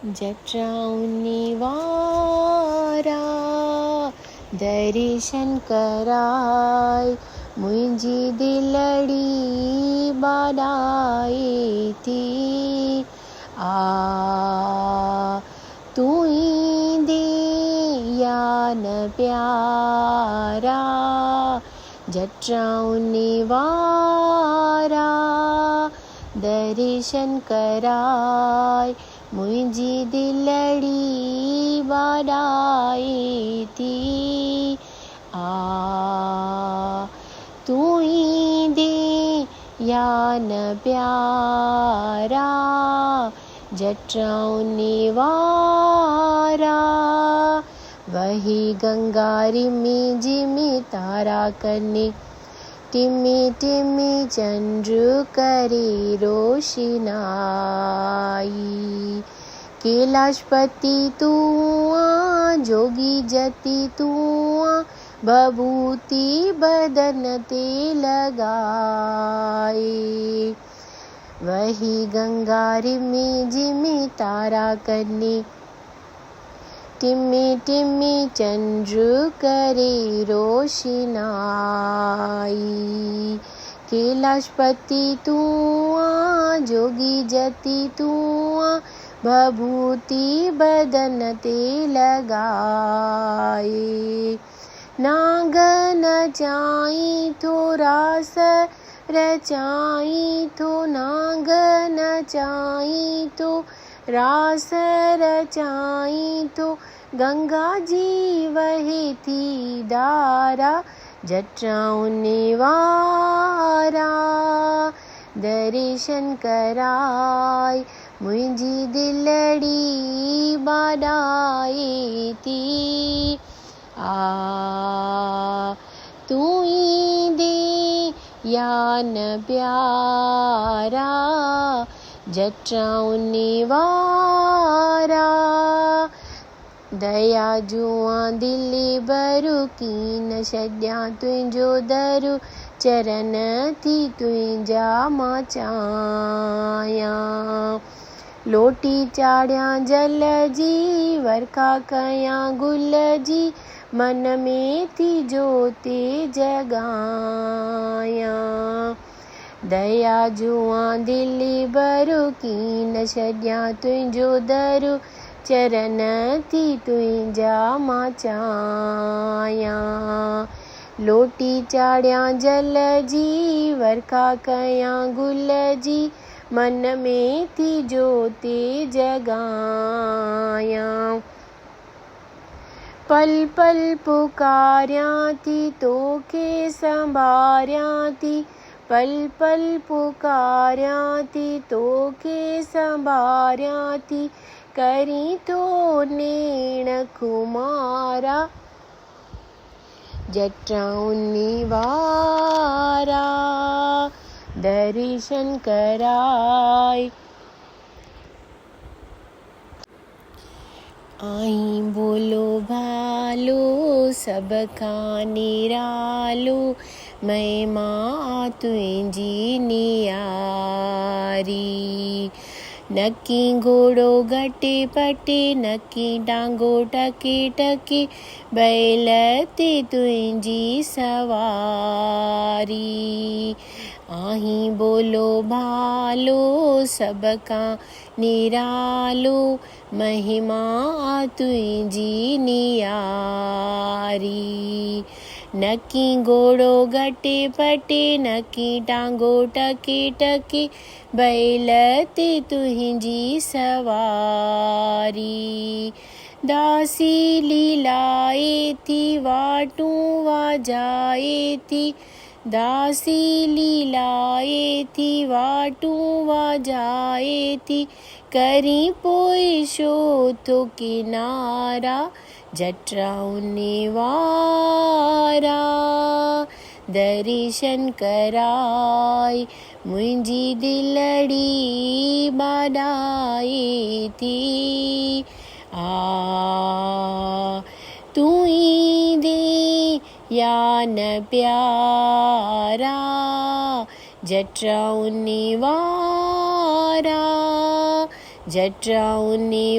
जटराउनिवारा दर्शन कराय मुंहिंजी दिलड़ी बाॾाए थी आ तू ईंदी या न प्यारा जटराउनिवारा दर्शन कराय मुंहिंजी दिलड़ी बाॾाए थी आ तू ईंदी या न प्यारा जटराउनिवारा वही गंगा रिमी जिमी तारा कने टिमी टिमी चंद्र करे रोशनाई कैलाशपति तू आ जोगी जति तू आ बभूति बदन ते लगाए वही गंगा रिमी जिमी तारा कने टिमी टिमी चंद्र करे रोशनाई कैलाशपति तू आ जोगी जति तू आ बभूति बदन ते लगाए नाग नचाई तो रास रचाई तो नाग नचाई तो रास रचाई तो गंगा जी वही थी धारा जटराउनिवारा दर्शन कराय मुंहिंजी दिलड़ी बाॾाए थी आ तू ईंदी या न प्यारा जटराउनिवारा दया जुआं दिली भरू कीन छॾियां तुंहिंजो दरु चरण थी तुंहिंजा मां चाहियां लोटी चाढ़ियां जल जी वर्खा कयां गुल जी मन में थी जोति जगायां दया जुआं दिली भरू कीन छॾियां तुंहिंजो दरु चरण थी तुंहिंजा मां चाहियां लोटी चाढ़ियां जल जी वर्खा कयां गुल जी मन में थी जोति जगायां पल पल पुकारियां थी तोखे संभारियां थी पल पल पुकारियां थी तोखे संभारियां थी करी तो नेण खुमारा जटराउनिवारा दर्शन कराय आई बोलो भालो सब खां निरालो महिमा तुंहिंजी नियारी नकी घोड़ो घटे पटे नकी टांगो टके टके बैल ते तुंहिंजी सवारी आहीं बोलो भालो सब खां निरालो महिमा तुंहिंजी नियारी नकी घोड़ो घटे पटे नकी टांगो टके टके बैल ते तुंहिंजी सवारी दासी लीलाए थी वाटूं वाजाए थी दासी लीलाए थी वाटूं वाजाए थी करी पोइ शो थो किनारा जटराउनिवारा दर्शन कराय मुंहिंजी दिलड़ी बाॾाए थी आ तू ईंदी या न प्यारा जटराउनिवारा जटाऊं निवारा